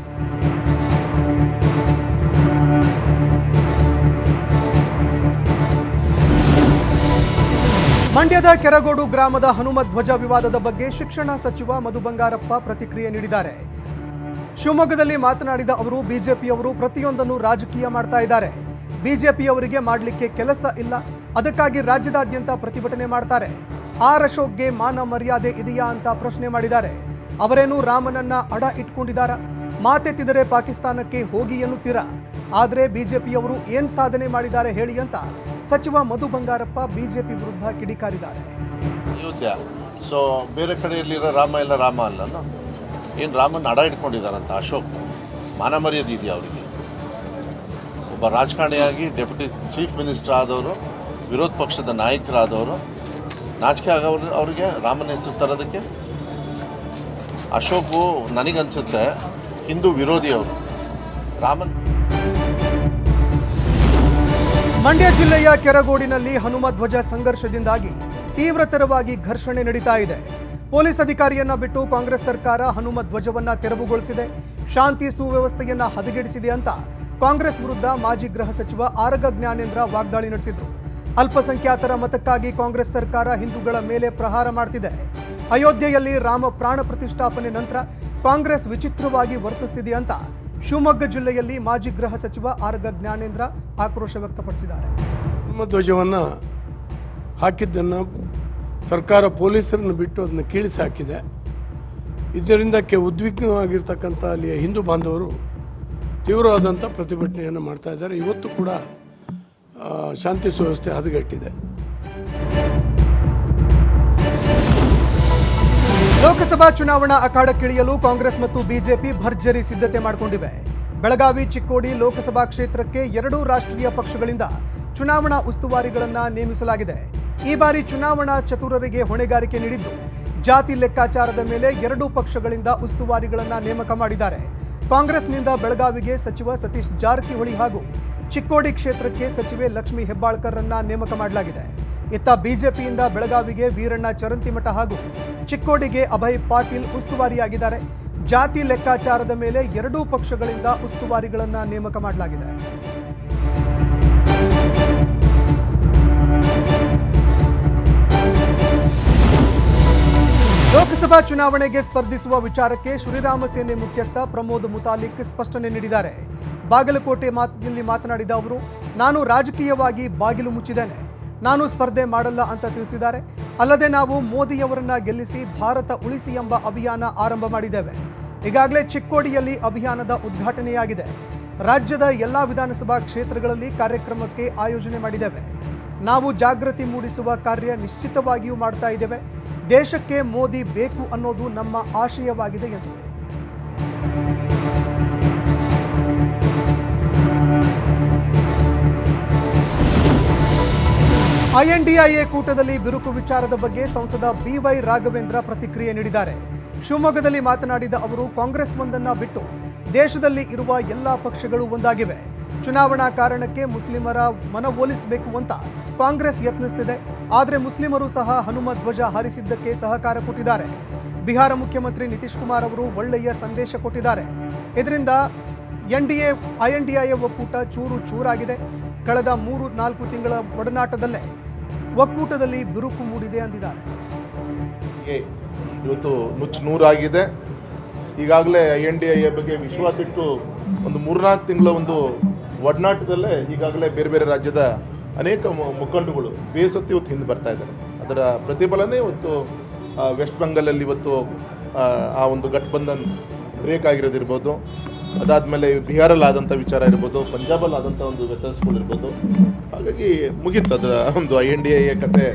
ಮಂಡ್ಯದ ಕೆರಗೋಡು ಗ್ರಾಮದ ಹನುಮ ಧ್ವಜ ವಿವಾದದ ಬಗ್ಗೆ ಶಿಕ್ಷಣ ಸಚಿವ ಮಧು ಬಂಗಾರಪ್ಪ ಪ್ರತಿಕ್ರಿಯೆ ನೀಡಿದ್ದಾರೆ. ಶಿವಮೊಗ್ಗದಲ್ಲಿ ಮಾತನಾಡಿದ ಅವರು, ಬಿಜೆಪಿಯವರು ಪ್ರತಿಯೊಂದನ್ನು ರಾಜಕೀಯ ಮಾಡ್ತಾ ಇದ್ದಾರೆ. ಬಿಜೆಪಿಯವರಿಗೆ ಮಾಡಲಿಕ್ಕೆ ಕೆಲಸ ಇಲ್ಲ, ಅದಕ್ಕಾಗಿ ರಾಜ್ಯದಾದ್ಯಂತ ಪ್ರತಿಭಟನೆ ಮಾಡ್ತಾರೆ. ಆರ್ ಅಶೋಕ್ಗೆ ಮಾನ ಮರ್ಯಾದೆ ಇದೆಯಾ ಅಂತ ಪ್ರಶ್ನೆ ಮಾಡಿದ್ದಾರೆ. ಅವರೇನು ರಾಮನನ್ನ ಅಡ ಇಟ್ಕೊಂಡಿದ್ದಾರ? ಮಾತೆತ್ತಿದರೆ ಪಾಕಿಸ್ತಾನಕ್ಕೆ ಹೋಗಿ ಎನ್ನುತ್ತೀರಾ? ಆದರೆ ಬಿಜೆಪಿಯವರು ಏನ್ ಸಾಧನೆ ಮಾಡಿದ್ದಾರೆ ಹೇಳಿ ಅಂತ ಸಚಿವ ಮಧು ಬಂಗಾರಪ್ಪ ಬಿಜೆಪಿ ವಿರುದ್ಧ ಕಿಡಿಕಾರಿದ್ದಾರೆ. ಅಯೋಧ್ಯ ಸೊ ಬೇರೆ ಕಡೆಯಲ್ಲಿರೋ ರಾಮ ಎಲ್ಲ ರಾಮ ಅಲ್ಲ, ಏನು ರಾಮನ ಅಡ ಇಟ್ಕೊಂಡಿದ್ದಾರಂತ ಅಶೋಕ್ ಮಾನ ಮರ್ಯಾದೆ ಇದೆಯಾ ಅವರಿಗೆ? ಒಬ್ಬ ರಾಜಕಾರಣಿಯಾಗಿ ಡೆಪ್ಯೂಟಿ ಚೀಫ್ ಮಿನಿಸ್ಟರ್ ಆದವರು, ವಿರೋಧ ಪಕ್ಷದ ನಾಯಕರಾದವರು ನಾಚಿಕೆ ಆಗೋರು ಅವ್ರಿಗೆ ರಾಮನ ಹೆಸರು ತರೋದಕ್ಕೆ. ಅಶೋಕು ನನಗನ್ಸುತ್ತೆ ಹಿಂದೂ ವಿರೋಧಿ ಅವರು. ರಾಮನ್ ಮಂಡ್ಯ ಜಿಲ್ಲೆಯ ಕೆರಗೋಡಿನಲ್ಲಿ ಹನುಮ ಧ್ವಜ ಸಂಘರ್ಷದಿಂದಾಗಿ ತೀವ್ರತರವಾಗಿ ಘರ್ಷಣೆ ನಡೀತಾ ಇದೆ. ಪೊಲೀಸ್ ಅಧಿಕಾರಿಯನ್ನ ಬಿಟ್ಟು ಕಾಂಗ್ರೆಸ್ ಸರ್ಕಾರ ಹನುಮ ಧ್ವಜವನ್ನ ತೆರವುಗೊಳಿಸಿದೆ, ಶಾಂತಿ ಸುವ್ಯವಸ್ಥೆಯನ್ನ ಹದಗೆಡಿಸಿದೆ ಅಂತ ಕಾಂಗ್ರೆಸ್ ವಿರುದ್ಧ ಮಾಜಿ ಗೃಹ ಸಚಿವ ಆರಗ ಜ್ಞಾನೇಂದ್ರ ವಾಗ್ದಾಳಿ ನಡೆಸಿದ್ರು. ಅಲ್ಪಸಂಖ್ಯಾತರ ಮತಕ್ಕಾಗಿ ಕಾಂಗ್ರೆಸ್ ಸರ್ಕಾರ ಹಿಂದೂಗಳ ಮೇಲೆ ಪ್ರಹಾರ ಮಾಡ್ತಿದೆ. ಅಯೋಧ್ಯೆಯಲ್ಲಿ ರಾಮ ಪ್ರಾಣ ಪ್ರತಿಷ್ಠಾಪನೆ ನಂತರ ಕಾಂಗ್ರೆಸ್ ವಿಚಿತ್ರವಾಗಿ ವರ್ತಿಸುತ್ತಿದೆ ಅಂತ ಶಿವಮೊಗ್ಗ ಜಿಲ್ಲೆಯಲ್ಲಿ ಮಾಜಿ ಗೃಹ ಸಚಿವ ಆರಗ ಜ್ಞಾನೇಂದ್ರ ಆಕ್ರೋಶ ವ್ಯಕ್ತಪಡಿಸಿದ್ದಾರೆ. ಹನುಮ ಧ್ವಜವನ್ನು ಹಾಕಿದ್ದನ್ನು ಸರ್ಕಾರ ಪೊಲೀಸರನ್ನು ಬಿಟ್ಟು ಅದನ್ನು ಕೀಳಿಸಿ ಹಾಕಿದೆ. ಇದರಿಂದ ಉದ್ವಿಗ್ನವಾಗಿರ್ತಕ್ಕಂಥ ಅಲ್ಲಿಯ ಹಿಂದೂ ಬಾಂಧವರು ತೀವ್ರವಾದಂಥ ಪ್ರತಿಭಟನೆಯನ್ನು ಮಾಡ್ತಾ ಇದ್ದಾರೆ. ಇವತ್ತು ಕೂಡ ಶಾಂತಿ ಸುವ್ಯವಸ್ಥೆ ಹದಗೆಟ್ಟಿದೆ. ಲೋಕಸಭಾ ಚುನಾವಣಾ ಅಖಾಡಕ್ಕಿಳಿಯಲು ಕಾಂಗ್ರೆಸ್ ಮತ್ತು ಬಿಜೆಪಿ ಭರ್ಜರಿ ಸಿದ್ಧತೆ ಮಾಡಿಕೊಂಡಿವೆ. ಬೆಳಗಾವಿ, ಚಿಕ್ಕೋಡಿ ಲೋಕಸಭಾ ಕ್ಷೇತ್ರಕ್ಕೆ ಎರಡೂ ರಾಷ್ಟ್ರೀಯ ಪಕ್ಷಗಳಿಂದ ಚುನಾವಣಾ ಉಸ್ತುವಾರಿಗಳನ್ನು ನೇಮಿಸಲಾಗಿದೆ. ಈ ಬಾರಿ ಚುನಾವಣಾ ಚತುರರಿಗೆ ಹೊಣೆಗಾರಿಕೆ ನೀಡಿದ್ದು ಜಾತಿ ಲೆಕ್ಕಾಚಾರದ ಮೇಲೆ ಎರಡೂ ಪಕ್ಷಗಳಿಂದ ಉಸ್ತುವಾರಿಗಳನ್ನು ನೇಮಕ ಮಾಡಿದ್ದಾರೆ. ಕಾಂಗ್ರೆಸ್ನಿಂದ ಬೆಳಗಾವಿಗೆ ಸಚಿವ ಸತೀಶ್ ಜಾರಕಿಹೊಳಿ ಹಾಗೂ ಚಿಕ್ಕೋಡಿ ಕ್ಷೇತ್ರಕ್ಕೆ ಸಚಿವೆ ಲಕ್ಷ್ಮೀ ಹೆಬ್ಬಾಳ್ಕರ್ರನ್ನ ನೇಮಕ ಮಾಡಲಾಗಿದೆ. ಇತ್ತ ಬಿಜೆಪಿಯಿಂದ ಬೆಳಗಾವಿಗೆ ವೀರಣ್ಣ ಚರಂತಿಮಠ ಹಾಗೂ ಚಿಕ್ಕೋಡಿಗೆ ಅಭಯ್ ಪಾಟೀಲ್ ಉಸ್ತುವಾರಿಯಾಗಿದ್ದಾರೆ. ಜಾತಿ ಲೆಕ್ಕಾಚಾರದ ಮೇಲೆ ಎರಡೂ ಪಕ್ಷಗಳಿಂದ ಉಸ್ತುವಾರಿಗಳನ್ನು ನೇಮಕ ಮಾಡಲಾಗಿದೆ. ಲೋಕಸಭಾ ಚುನಾವಣೆಗೆ ಸ್ಪರ್ಧಿಸುವ ವಿಚಾರಕ್ಕೆ ಶ್ರೀರಾಮ ಸೇನೆ ಮುಖ್ಯಸ್ಥ ಪ್ರಮೋದ್ ಮುತಾಲಿಕ್ ಸ್ಪಷ್ಟನೆ ನೀಡಿದ್ದಾರೆ. ಬಾಗಲಕೋಟೆಯಲ್ಲಿ ಮಾತನಾಡಿದ ಅವರು, ನಾನು ರಾಜಕೀಯವಾಗಿ ಬಾಗಿಲು ಮುಚ್ಚಿದ್ದೇನೆ, ನಾನು ಸ್ಪರ್ಧೆ ಮಾಡಲ್ಲ ಅಂತ ತಿಳಿಸಿದ್ದಾರೆ. ಅಲ್ಲದೆ ನಾವು ಮೋದಿಯವರನ್ನ ಗೆಲ್ಲಿಸಿ ಭಾರತ ಉಳಿಸಿ ಎಂಬ ಅಭಿಯಾನ ಆರಂಭ ಮಾಡಿದ್ದೇವೆ. ಈಗಾಗಲೇ ಚಿಕ್ಕೋಡಿಯಲ್ಲಿ ಅಭಿಯಾನದ ಉದ್ಘಾಟನೆಯಾಗಿದೆ. ರಾಜ್ಯದ ಎಲ್ಲಾ ವಿಧಾನಸಭಾ ಕ್ಷೇತ್ರಗಳಲ್ಲಿ ಕಾರ್ಯಕ್ರಮಕ್ಕೆ ಆಯೋಜನೆ ಮಾಡಿದ್ದೇವೆ. ನಾವು ಜಾಗೃತಿ ಮೂಡಿಸುವ ಕಾರ್ಯ ನಿಶ್ಚಿತವಾಗಿಯೂ ಮಾಡ್ತಾ ಇದ್ದೇವೆ. ದೇಶಕ್ಕೆ ಮೋದಿ ಬೇಕು ಅನ್ನೋದು ನಮ್ಮ ಆಶಯವಾಗಿದೆ ಎಂದರು. ಐಎನ್ಡಿಎ ಕೂಟದಲ್ಲಿ ಬಿರುಕು ವಿಚಾರದ ಬಗ್ಗೆ ಸಂಸದ ಬಿವೈ ರಾಘವೇಂದ್ರ ಪ್ರತಿಕ್ರಿಯೆ ನೀಡಿದ್ದಾರೆ. ಶಿವಮೊಗ್ಗದಲ್ಲಿ ಮಾತನಾಡಿದ ಅವರು, ಕಾಂಗ್ರೆಸ್ ಒಂದನ್ನ ಬಿಟ್ಟು ದೇಶದಲ್ಲಿ ಇರುವ ಎಲ್ಲ ಪಕ್ಷಗಳು ಒಂದಾಗಿವೆ. ಚುನಾವಣಾ ಕಾರಣಕ್ಕೆ ಮುಸ್ಲಿಮರ ಮನವೊಲಿಸಬೇಕು ಅಂತ ಕಾಂಗ್ರೆಸ್ ಯತ್ನಿಸುತ್ತಿದೆ. ಆದರೆ ಮುಸ್ಲಿಮರು ಸಹ ಹನುಮ ಧ್ವಜ ಹಾರಿಸಿದ್ದಕ್ಕೆ ಸಹಕಾರ ಕೊಟ್ಟಿದ್ದಾರೆ. ಬಿಹಾರ ಮುಖ್ಯಮಂತ್ರಿ ನಿತೀಶ್ ಕುಮಾರ್ ಅವರು ಒಳ್ಳೆಯ ಸಂದೇಶ ಕೊಟ್ಟಿದ್ದಾರೆ. ಇದರಿಂದ ಐಎನ್ಡಿಎ ಒಕ್ಕೂಟ ಚೂರು ಚೂರಾಗಿದೆ. ಕಳೆದ 3-4 ತಿಂಗಳ ಒಡನಾಟದಲ್ಲೇ ಒಕ್ಕೂಟದಲ್ಲಿ ಬಿರುಕು ಮೂಡಿದೆ ಅಂದಿದ್ದಾರೆ. ಇವತ್ತು ನುಚ್ಚು ನೂರಾಗಿದೆ. ಈಗಾಗಲೇ INDA ಬಗ್ಗೆ ವಿಶ್ವಾಸ ಇಟ್ಟು ಒಂದು 3-4 ತಿಂಗಳ ಒಂದು ಒಡನಾಟದಲ್ಲೇ ಈಗಾಗಲೇ ಬೇರೆ ಬೇರೆ ರಾಜ್ಯದ ಅನೇಕ ಮುಖಂಡಗಳು ಬೇಸತ್ತು ಇವತ್ತು ಹಿಂದೆ ಬರ್ತಾ ಇದ್ದಾರೆ. ಅದರ ಪ್ರತಿಫಲನೇ ಇವತ್ತು ವೆಸ್ಟ್ ಬೆಂಗಾಲಲ್ಲಿ ಇವತ್ತು ಆ ಒಂದು ಗಠಬಂಧನ್ ಬ್ರೇಕ್ ಆಗಿರೋದಿರ್ಬೋದು, ಅದಾದಮೇಲೆ ಬಿಹಾರಲ್ಲಿ ಆದಂಥ ವಿಚಾರ ಇರ್ಬೋದು, ಪಂಜಾಬಲ್ಲಿ ಆದಂಥ ಒಂದು ವ್ಯತ್ಯಾಸಗಳಿರ್ಬೋದು. ಹಾಗಾಗಿ ಮುಗೀತು ಅದರ ಒಂದು INDA ಕತೆ.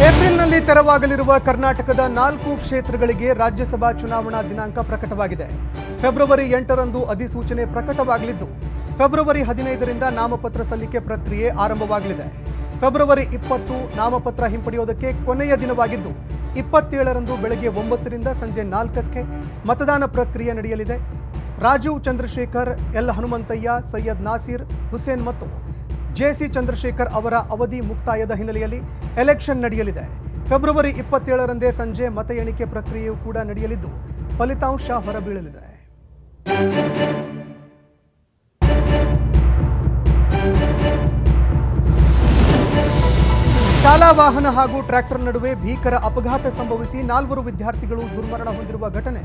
ಏಪ್ರಿಲ್ನಲ್ಲಿ ತೆರವಾಗಲಿರುವ ಕರ್ನಾಟಕದ 4 ಕ್ಷೇತ್ರಗಳಿಗೆ ರಾಜ್ಯಸಭಾ ಚುನಾವಣಾ ದಿನಾಂಕ ಪ್ರಕಟವಾಗಿದೆ. ಫೆಬ್ರವರಿ 8ರಂದು ಅಧಿಸೂಚನೆ ಪ್ರಕಟವಾಗಲಿದ್ದು, ಫೆಬ್ರವರಿ 15ರಿಂದ ನಾಮಪತ್ರ ಸಲ್ಲಿಕೆ ಪ್ರಕ್ರಿಯೆ ಆರಂಭವಾಗಲಿದೆ. ಫೆಬ್ರವರಿ 20 ನಾಮಪತ್ರ ಹಿಂಪಡೆಯೋದಕ್ಕೆ ಕೊನೆಯ ದಿನವಾಗಿದ್ದು, 27ರಂದು ಬೆಳಗ್ಗೆ 9ರಿಂದ ಸಂಜೆ 4ಕ್ಕೆ ಮತದಾನ ಪ್ರಕ್ರಿಯೆ ನಡೆಯಲಿದೆ. ರಾಜೀವ್ ಚಂದ್ರಶೇಖರ್, ಎಲ್ ಹನುಮಂತಯ್ಯ, ಸೈಯದ್ ನಾಸೀರ್ ಹುಸೇನ್ ಮತ್ತು JC ಚಂದ್ರಶೇಖರ್ ಅವರ ಅವಧಿ ಮುಕ್ತಾಯದ ಹಿನ್ನೆಲೆಯಲ್ಲಿ ಎಲೆಕ್ಷನ್ ನಡೆಯಲಿದೆ. ಫೆಬ್ರವರಿ 27ರಂದೇ ಸಂಜೆ ಮತ ಎಣಿಕೆ ಪ್ರಕ್ರಿಯೆಯೂ ಕೂಡ ನಡೆಯಲಿದ್ದು, ಫಲಿತಾಂಶ ಹೊರಬೀಳಲಿದೆ. ಶಾಲಾ ವಾಹನ ಹಾಗೂ ಟ್ರ್ಯಾಕ್ಟರ್ ನಡುವೆ ಭೀಕರ ಅಪಘಾತ ಸಂಭವಿಸಿ 4 ವಿದ್ಯಾರ್ಥಿಗಳು ದುರ್ಮರಣ ಹೊಂದಿರುವ ಘಟನೆ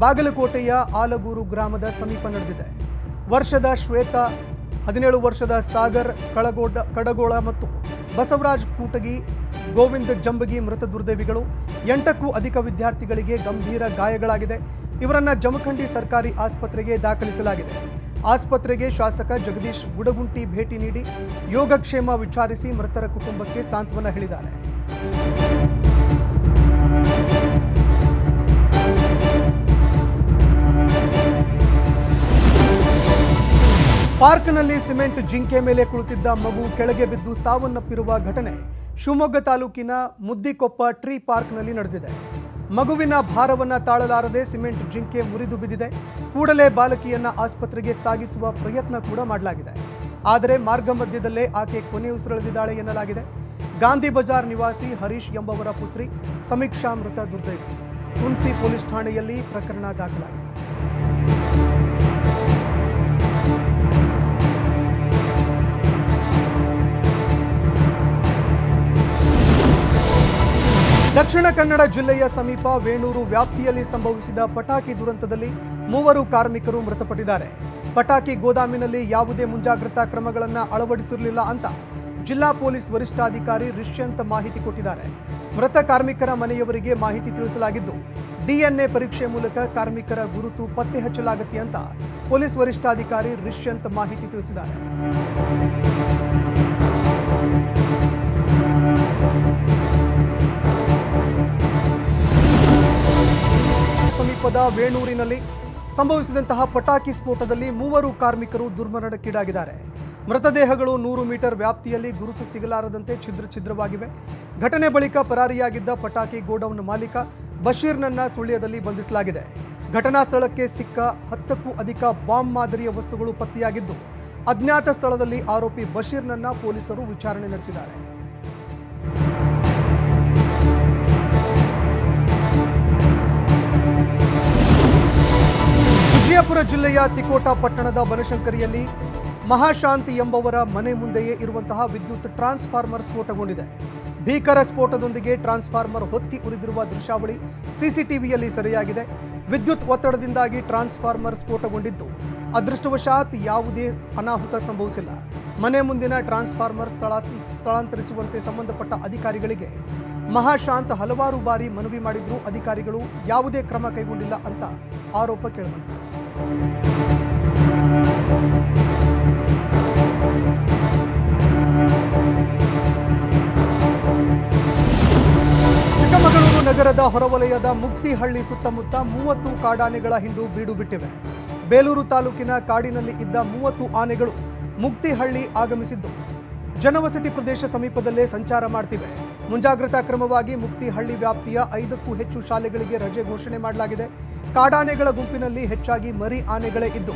ಬಾಗಲಕೋಟೆಯ ಆಲಗೂರು ಗ್ರಾಮದ ಸಮೀಪ ನಡೆದಿದೆ. ವರ್ಷದ ಶ್ವೇತಾ, 17 ವರ್ಷದ ಸಾಗರ್ ಕಡಗೋಳ ಮತ್ತು ಬಸವರಾಜ್ ಕೂಟಗಿ, ಗೋವಿಂದ್ ಜಂಬಗಿ ಮೃತ ದುರ್ದೈವಿಗಳು. 8ಕ್ಕೂ ಅಧಿಕ ವಿದ್ಯಾರ್ಥಿಗಳಿಗೆ ಗಂಭೀರ ಗಾಯಗಳಾಗಿದೆ. ಇವರನ್ನ ಜಮಖಂಡಿ ಸರ್ಕಾರಿ ಆಸ್ಪತ್ರೆಗೆ ದಾಖಲಿಸಲಾಗಿದೆ. ಆಸ್ಪತ್ರೆಗೆ ಶಾಸಕ ಜಗದೀಶ್ ಗುಡಗುಂಟಿ ಭೇಟಿ ನೀಡಿ ಯೋಗಕ್ಷೇಮ ವಿಚಾರಿಸಿ ಮೃತರ ಕುಟುಂಬಕ್ಕೆ ಸಾಂತ್ವನ ಹೇಳಿದ್ದಾರೆ. ಪಾರ್ಕ್ನಲ್ಲಿ ಸಿಮೆಂಟ್ ಜಿಂಕೆ ಮೇಲೆ ಕುಳಿತಿದ್ದ ಮಗು ಕೆಳಗೆ ಬಿದ್ದು ಸಾವನ್ನಪ್ಪಿರುವ ಘಟನೆ ಶಿವಮೊಗ್ಗ ತಾಲೂಕಿನ ಮುದ್ದಿಕೊಪ್ಪ ಟ್ರೀ ಪಾರ್ಕ್ನಲ್ಲಿ ನಡೆದಿದೆ. ಮಗುವಿನ ಭಾರವನ್ನ ತಾಳಲಾರದೆ ಸಿಮೆಂಟ್ ಜಿಂಕೆ ಮುರಿದು ಬಿದ್ದಿದೆ. ಕೂಡಲೇ ಬಾಲಕಿಯನ್ನ ಆಸ್ಪತ್ರೆಗೆ ಸಾಗಿಸುವ ಪ್ರಯತ್ನ ಕೂಡ ಮಾಡಲಾಗಿದೆ. ಆದರೆ ಮಾರ್ಗ ಮಧ್ಯದಲ್ಲೇ ಆಕೆ ಕೊನೆಯುಸಿರೆಳೆದಿದ್ದಾಳೆ ಎನ್ನಲಾಗಿದೆ. ಗಾಂಧಿ ಬಜಾರ್ ನಿವಾಸಿ ಹರೀಶ್ ಎಂಬವರ ಪುತ್ರಿ ಸಮೀಕ್ಷಾ ಮೃತ ದುರ್ದೈವಿ. ಹುಣಸಿ ಪೊಲೀಸ್ ಠಾಣೆಯಲ್ಲಿ ಪ್ರಕರಣ ದಾಖಲಾಗಿದೆ. ದಕ್ಷಿಣ ಕನ್ನಡ ಜಿಲ್ಲೆಯ ಸಮೀಪ ವೇಣೂರು ವ್ಯಾಪ್ತಿಯಲ್ಲಿ ಸಂಭವಿಸಿದ ಪಟಾಕಿ ದುರಂತದಲ್ಲಿ 3 ಕಾರ್ಮಿಕರು ಮೃತಪಟ್ಟಿದ್ದಾರೆ. ಪಟಾಕಿ ಗೋದಾಮಿನಲ್ಲಿ ಯಾವುದೇ ಮುಂಜಾಗ್ರತಾ ಕ್ರಮಗಳನ್ನು ಅಳವಡಿಸಿರಲಿಲ್ಲ ಅಂತ ಜಿಲ್ಲಾ ಪೊಲೀಸ್ ವರಿಷ್ಠಾಧಿಕಾರಿ ರಿಷ್ಯಂತ್ ಮಾಹಿತಿ ಕೊಟ್ಟಿದ್ದಾರೆ. ಮೃತ ಕಾರ್ಮಿಕರ ಮನೆಯವರಿಗೆ ಮಾಹಿತಿ ತಿಳಿಸಲಾಗಿದ್ದು DNA ಪರೀಕ್ಷೆ ಮೂಲಕ ಕಾರ್ಮಿಕರ ಗುರುತು ಪತ್ತೆ ಹಚ್ಚಲಾಗುತ್ತೆ ಅಂತ ಪೊಲೀಸ್ ವರಿಷ್ಠಾಧಿಕಾರಿ ರಿಷ್ಯಂತ್ ಮಾಹಿತಿ ತಿಳಿಸಿದ್ದಾರೆ. ಸಮೀಪದ ವೇಣೂರಿನಲ್ಲಿ ಸಂಭವಿಸಿದಂತಹ ಪಟಾಕಿ ಸ್ಫೋಟದಲ್ಲಿ 3 ಕಾರ್ಮಿಕರು ದುರ್ಮರಣಕ್ಕೀಡಾಗಿದ್ದಾರೆ. ಮೃತದೇಹಗಳು 100 ಮೀಟರ್ ವ್ಯಾಪ್ತಿಯಲ್ಲಿ ಗುರುತು ಸಿಗಲಾರದಂತೆ ಛಿದ್ರವಾಗಿವೆ. ಘಟನೆ ಬಳಿಕ ಪರಾರಿಯಾಗಿದ್ದ ಪಟಾಕಿ ಗೋಡೌನ್ ಮಾಲೀಕ ಬಶೀರ್ನನ್ನ ಸುಳ್ಯದಲ್ಲಿ ಬಂಧಿಸಲಾಗಿದೆ. ಘಟನಾ ಸ್ಥಳಕ್ಕೆ ಸಿಕ್ಕ 10ಕ್ಕೂ ಅಧಿಕ ಬಾಂಬ್ ಮಾದರಿಯ ವಸ್ತುಗಳು ಪತ್ತೆಯಾಗಿದ್ದು ಅಜ್ಞಾತ ಸ್ಥಳದಲ್ಲಿ ಆರೋಪಿ ಬಶೀರ್ನನ್ನ ಪೊಲೀಸರು ವಿಚಾರಣೆ ನಡೆಸಿದ್ದಾರೆ. ವಿಜಯಪುರ ಜಿಲ್ಲೆಯ ತಿಕೋಟ ಪಟ್ಟಣದ ಬನಶಂಕರಿಯಲ್ಲಿ ಮಹಾಶಾಂತಿ ಎಂಬವರ ಮನೆ ಮುಂದೆಯೇ ಇರುವಂತಹ ವಿದ್ಯುತ್ ಟ್ರಾನ್ಸ್ಫಾರ್ಮರ್ ಸ್ಫೋಟಗೊಂಡಿದೆ. ಭೀಕರ ಸ್ಫೋಟದೊಂದಿಗೆ ಟ್ರಾನ್ಸ್ಫಾರ್ಮರ್ ಹೊತ್ತಿ ಉರಿದಿರುವ ದೃಶ್ಯಾವಳಿ ಸಿಸಿಟಿವಿಯಲ್ಲಿ ಸೆರೆಯಾಗಿದೆ. ವಿದ್ಯುತ್ ಒತ್ತಡದಿಂದಾಗಿ ಟ್ರಾನ್ಸ್ಫಾರ್ಮರ್ ಸ್ಫೋಟಗೊಂಡಿದ್ದು ಅದೃಷ್ಟವಶಾತ್ ಯಾವುದೇ ಅನಾಹುತ ಸಂಭವಿಸಿಲ್ಲ. ಮನೆ ಮುಂದಿನ ಟ್ರಾನ್ಸ್ಫಾರ್ಮರ್ ಸ್ಥಳಾಂತರಿಸುವಂತೆ ಸಂಬಂಧಪಟ್ಟ ಅಧಿಕಾರಿಗಳಿಗೆ ಮಹಾಶಾಂತ್ ಹಲವಾರು ಬಾರಿ ಮನವಿ ಮಾಡಿದ್ರು. ಅಧಿಕಾರಿಗಳು ಯಾವುದೇ ಕ್ರಮ ಕೈಗೊಂಡಿಲ್ಲ ಅಂತ ಆರೋಪ ಕೇಳಿಬಂದಿದೆ. ಚಿಕ್ಕಮಗಳೂರು ನಗರದ ಹೊರವಲಯದ ಮುಕ್ತಿಹಳ್ಳಿ ಸುತ್ತಮುತ್ತ 30 ಕಾಡಾನೆಗಳ ಹಿಂಡು ಬೀಡು ಬಿಟ್ಟಿವೆ. ಬೇಲೂರು ತಾಲೂಕಿನ ಕಾಡಿನಲ್ಲಿ ಇದ್ದ 30 ಆನೆಗಳು ಮುಕ್ತಿಹಳ್ಳಿ ಆಗಮಿಸಿದ್ದು ಜನವಸತಿ ಪ್ರದೇಶ ಸಮೀಪದಲ್ಲೇ ಸಂಚಾರ ಮಾಡ್ತಿವೆ. ಮುಂಜಾಗ್ರತಾ ಕ್ರಮವಾಗಿ ಮುಕ್ತಿಹಳ್ಳಿ ವ್ಯಾಪ್ತಿಯ 5ಕ್ಕೂ ಹೆಚ್ಚು ಶಾಲೆಗಳಿಗೆ ರಜೆ ಘೋಷಣೆ ಮಾಡಲಾಗಿದೆ. ಕಾಡಾನೆಗಳ ಗುಂಪಿನಲ್ಲಿ ಹೆಚ್ಚಾಗಿ ಮರಿ ಆನೆಗಳೇ ಇದ್ದು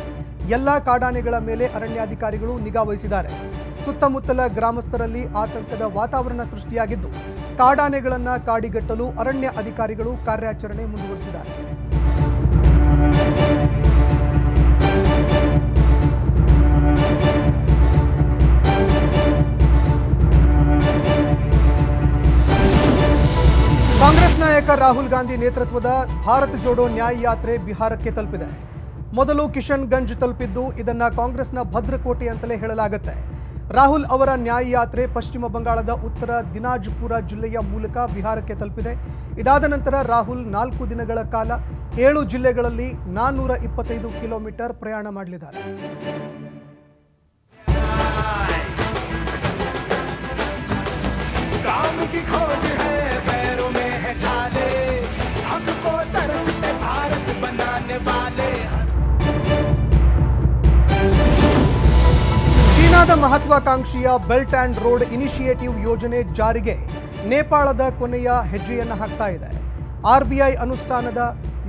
ಎಲ್ಲ ಕಾಡಾನೆಗಳ ಮೇಲೆ ಅರಣ್ಯಾಧಿಕಾರಿಗಳು ನಿಗಾ ವಹಿಸಿದ್ದಾರೆ. ಸುತ್ತಮುತ್ತಲ ಗ್ರಾಮಸ್ಥರಲ್ಲಿ ಆತಂಕದ ವಾತಾವರಣ ಸೃಷ್ಟಿಯಾಗಿದ್ದು ಕಾಡಾನೆಗಳನ್ನು ಕಾಡಿಗಟ್ಟಲು ಅರಣ್ಯ ಅಧಿಕಾರಿಗಳು ಕಾರ್ಯಾಚರಣೆ ಮುಂದುವರಿಸಿದ್ದಾರೆ. ಕಾಂಗ್ರೆಸ್ ನಾಯಕ ರಾಹುಲ್ ಗಾಂಧಿ ನೇತೃತ್ವದ ಭಾರತ್ ಜೋಡೋ ನ್ಯಾಯ ಯಾತ್ರೆ ಬಿಹಾರಕ್ಕೆ ತಲುಪಿದೆ. ಮೊದಲು ಕಿಶನ್ಗಂಜ್ ತಲುಪಿದ್ದು ಇದನ್ನ ಕಾಂಗ್ರೆಸ್ನ ಭದ್ರಕೋಟೆ ಅಂತಲೇ ಹೇಳಲಾಗುತ್ತೆ. ರಾಹುಲ್ ಅವರ ನ್ಯಾಯ ಯಾತ್ರೆ ಪಶ್ಚಿಮ ಬಂಗಾಳದ ಉತ್ತರ ದಿನಾಜ್ಪುರ ಜಿಲ್ಲೆಯ ಮೂಲಕ ಬಿಹಾರಕ್ಕೆ ತಲುಪಿದೆ. ಇದಾದ ನಂತರ ರಾಹುಲ್ 4 ದಿನಗಳ ಕಾಲ 7 ಜಿಲ್ಲೆಗಳಲ್ಲಿ 425 ಕಿಲೋಮೀಟರ್ ಪ್ರಯಾಣ ಮಾಡಲಿದ್ದಾರೆ. ಚೀನಾದ ಮಹತ್ವಾಕಾಂಕ್ಷಿಯ ಬೆಲ್ಟ್ ಆ್ಯಂಡ್ ರೋಡ್ ಇನಿಷಿಯೇಟಿವ್ ಯೋಜನೆ ಜಾರಿಗೆ ನೇಪಾಳದ ಕೊನೆಯ ಹೆಜ್ಜೆಯನ್ನು ಹಾಕ್ತಾ ಇದೆ. RBI ಅನುಷ್ಠಾನದ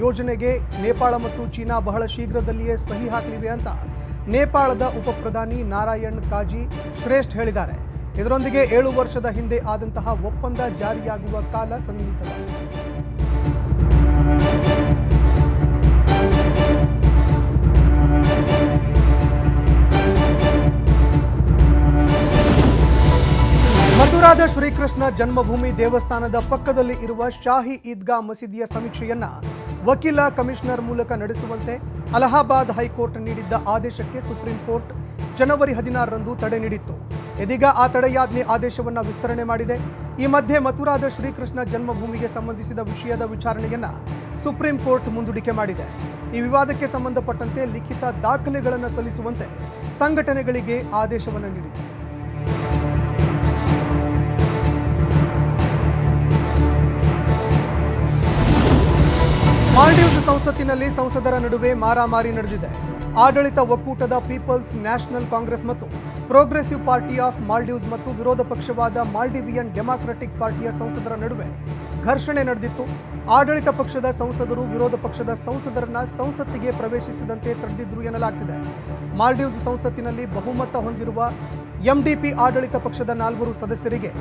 ಯೋಜನೆಗೆ ನೇಪಾಳ ಮತ್ತು ಚೀನಾ ಬಹಳ ಶೀಘ್ರದಲ್ಲಿಯೇ ಸಹಿ ಹಾಕಲಿವೆ ಅಂತ ನೇಪಾಳದ ಉಪ ಪ್ರಧಾನಿ ನಾರಾಯಣ್ ಕಾಜಿ ಶ್ರೇಷ್ಠ ಹೇಳಿದ್ದಾರೆ. ಇದರೊಂದಿಗೆ 7 ವರ್ಷದ ಹಿಂದೆ ಆದಂತಹ ಒಪ್ಪಂದ ಜಾರಿಯಾಗುವ ಕಾಲ ಸನ್ನಿಹಿತವಾಗಿದೆ. ಮಥುರಾದ ಶ್ರೀಕೃಷ್ಣ ಜನ್ಮಭೂಮಿ ದೇವಸ್ಥಾನದ ಪಕ್ಕದಲ್ಲಿ ಇರುವ ಶಾಹಿ ಈದ್ಗಾ ಮಸೀದಿಯ ಸಮೀಕ್ಷೆಯನ್ನ ವಕೀಲ ಕಮಿಷನರ್ ಮೂಲಕ ನಡೆಸುವಂತೆ ಅಲಹಾಬಾದ್ ಹೈಕೋರ್ಟ್ ನೀಡಿದ್ದ ಆದೇಶಕ್ಕೆ ಸುಪ್ರೀಂ ಕೋರ್ಟ್ ಜನವರಿ 16ರಂದು ತಡೆ ನೀಡಿತ್ತು. ಇದೀಗ ಆ ತಡೆಯಾಜ್ಞೆ ಆದೇಶವನ್ನು ವಿಸ್ತರಣೆ ಮಾಡಿದೆ. ಈ ಮಧ್ಯೆ ಮಥುರಾದ ಶ್ರೀಕೃಷ್ಣ ಜನ್ಮಭೂಮಿಗೆ ಸಂಬಂಧಿಸಿದ ವಿಷಯದ ವಿಚಾರಣೆಯನ್ನ ಸುಪ್ರೀಂ ಕೋರ್ಟ್ ಮುಂದೂಡಿಕೆ ಮಾಡಿದೆ. ಈ ವಿವಾದಕ್ಕೆ ಸಂಬಂಧಪಟ್ಟಂತೆ ಲಿಖಿತ ದಾಖಲೆಗಳನ್ನು ಸಲ್ಲಿಸುವಂತೆ ಸಂಘಟನೆಗಳಿಗೆ ಆದೇಶವನ್ನು ನೀಡಿದೆ. ಮಾಲ್ಡೀವ್ಸ್ ಸಂಸತ್ತಿನಲ್ಲಿ ಸಂಸದರ ನಡುವೆ ಮಾರಾಮಾರಿ ನಡೆದಿದೆ. ಆಡಳಿತ ಒಕ್ಕೂಟದ ಪೀಪಲ್ಸ್ ನ್ಯಾಷನಲ್ ಕಾಂಗ್ರೆಸ್ ಮತ್ತು ಪ್ರೋಗ್ರೆಸಿವ್ ಪಾರ್ಟಿ ಆಫ್ ಮಾಲ್ಡೀವ್ಸ್ ಮತ್ತು ವಿರೋಧ ಪಕ್ಷವಾದ ಮಾಲ್ಡಿವಿಯನ್ ಡೆಮಾಕ್ರೆಟಿಕ್ ಪಾರ್ಟಿಯ ಸಂಸದರ ನಡುವೆ ಘರ್ಷಣೆ ನಡೆದಿತ್ತು. ಆಡಳಿತ ಪಕ್ಷದ ಸಂಸದರು ವಿರೋಧ ಪಕ್ಷದ ಸಂಸದರನ್ನ ಸಂಸತ್ತಿಗೆ ಪ್ರವೇಶಿಸದಂತೆ ತಡೆದಿದ್ರು ಎನ್ನಲಾಗ್ತಿದೆ. ಮಾಲ್ಡೀವ್ಸ್ ಸಂಸತ್ತಿನಲ್ಲಿ ಬಹುಮತ ಹೊಂದಿರುವ ಎಂಡಿಪಿ ಆಡಳಿತ ಪಕ್ಷದ 4 ಸದಸ್ಯರಿಗೆ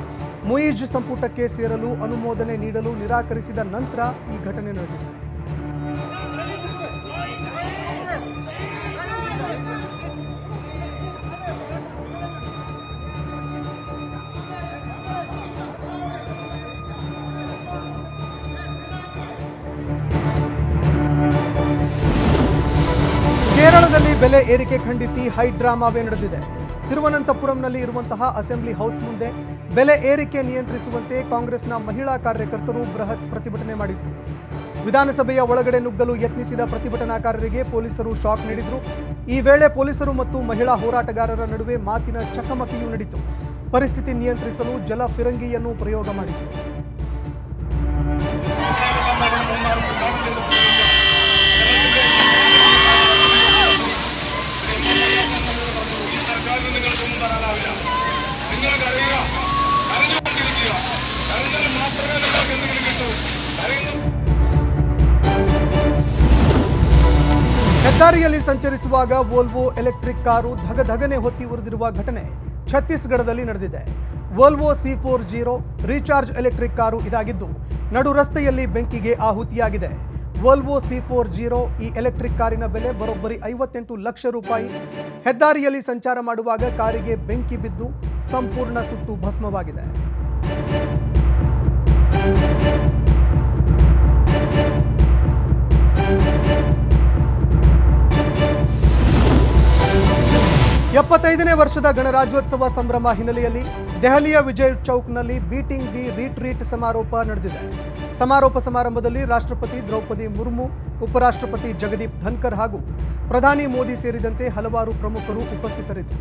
ಮುಯಿಜ್ ಸಂಪುಟಕ್ಕೆ ಸೇರಲು ಅನುಮೋದನೆ ನೀಡಲು ನಿರಾಕರಿಸಿದ ನಂತರ ಈ ಘಟನೆ ನಡೆದಿದೆ. ಕೇರಳದಲ್ಲಿ ಬೆಲೆ ಏರಿಕೆ ಖಂಡಿಸಿ ಹೈ ಡ್ರಾಮಾವೇ ನಡೆದಿದೆ. ತಿರುವನಂತಪುರಂನಲ್ಲಿ ಇರುವಂತಹ ಅಸೆಂಬ್ಲಿ ಹೌಸ್ ಮುಂದೆ ಬೆಲೆ ಏರಿಕೆ ನಿಯಂತ್ರಿಸುವಂತೆ ಕಾಂಗ್ರೆಸ್ನ ಮಹಿಳಾ ಕಾರ್ಯಕರ್ತರು ಬೃಹತ್ ಪ್ರತಿಭಟನೆ ಮಾಡಿದರು. ವಿಧಾನಸಭೆಯ ಒಳಗಡೆ ನುಗ್ಗಲು ಯತ್ನಿಸಿದ ಪ್ರತಿಭಟನಾಕಾರರಿಗೆ ಪೊಲೀಸರು ಶಾಕ್ ನೀಡಿದರು. ಈ ವೇಳೆ ಪೊಲೀಸರು ಮತ್ತು ಮಹಿಳಾ ಹೋರಾಟಗಾರರ ನಡುವೆ ಮಾತಿನ ಚಕಮಕಿಯೂ ನಡೆಯಿತು. ಪರಿಸ್ಥಿತಿ ನಿಯಂತ್ರಿಸಲು ಜಲ ಫಿರಂಗಿಯನ್ನು ಪ್ರಯೋಗ ಮಾಡಿದರು. ಹೆದ್ದಾರಿಯಲ್ಲಿ ಸಂಚರಿಸುವಾಗ ವೋಲ್ವೋ ಎಲೆಕ್ಟ್ರಿಕ್ ಕಾರು ಧಗಧಗನೆ ಹೊತ್ತಿ ಉರಿದಿರುವ ಘಟನೆ ಛತ್ತೀಸ್ಗಢದಲ್ಲಿ ನಡೆದಿದೆ. Volvo C40 recharge electric car ಇದಾಗಿದ್ದು ನಡು ರಸ್ತೆಯಲ್ಲಿ ಬೆಂಕಿಗೆ ಆಹುತಿಯಾಗಿದೆ. ವೋಲ್ವೋ C40 ಈ ಎಲೆಕ್ಟ್ರಿಕ್ ಕಾರಿನ ಬೆಲೆ ಬರೋಬ್ಬರಿ 58 ಲಕ್ಷ ರೂಪಾಯಿ. ಹೆದ್ದಾರಿಯಲ್ಲಿ ಸಂಚಾರ ಮಾಡುವಾಗ ಕಾರಿಗೆ ಬೆಂಕಿ ಬಿದ್ದು ಸಂಪೂರ್ಣ ಸುಟ್ಟು ಭಸ್ಮವಾಗಿದೆ. ಎಪ್ಪತ್ತೈದನೇ ವರ್ಷದ ಗಣರಾಜ್ಯೋತ್ಸವ ಸಂಭ್ರಮ ಹಿನ್ನೆಲೆಯಲ್ಲಿ ದೆಹಲಿಯ ವಿಜಯ್ ಚೌಕ್ನಲ್ಲಿ ಬೀಟಿಂಗ್ ದಿ ರಿಟ್ರೀಟ್ ಸಮಾರೋಪ ನಡೆದಿದೆ. ಸಮಾರೋಪ ಸಮಾರಂಭದಲ್ಲಿ ರಾಷ್ಟ್ರಪತಿ ದ್ರೌಪದಿ ಮುರ್ಮು, ಉಪರಾಷ್ಟ್ರಪತಿ ಜಗದೀಪ್ ಧನ್ಕರ್ ಹಾಗೂ ಪ್ರಧಾನಿ ಮೋದಿ ಸೇರಿದಂತೆ ಹಲವಾರು ಪ್ರಮುಖರು ಉಪಸ್ಥಿತರಿದ್ದರು.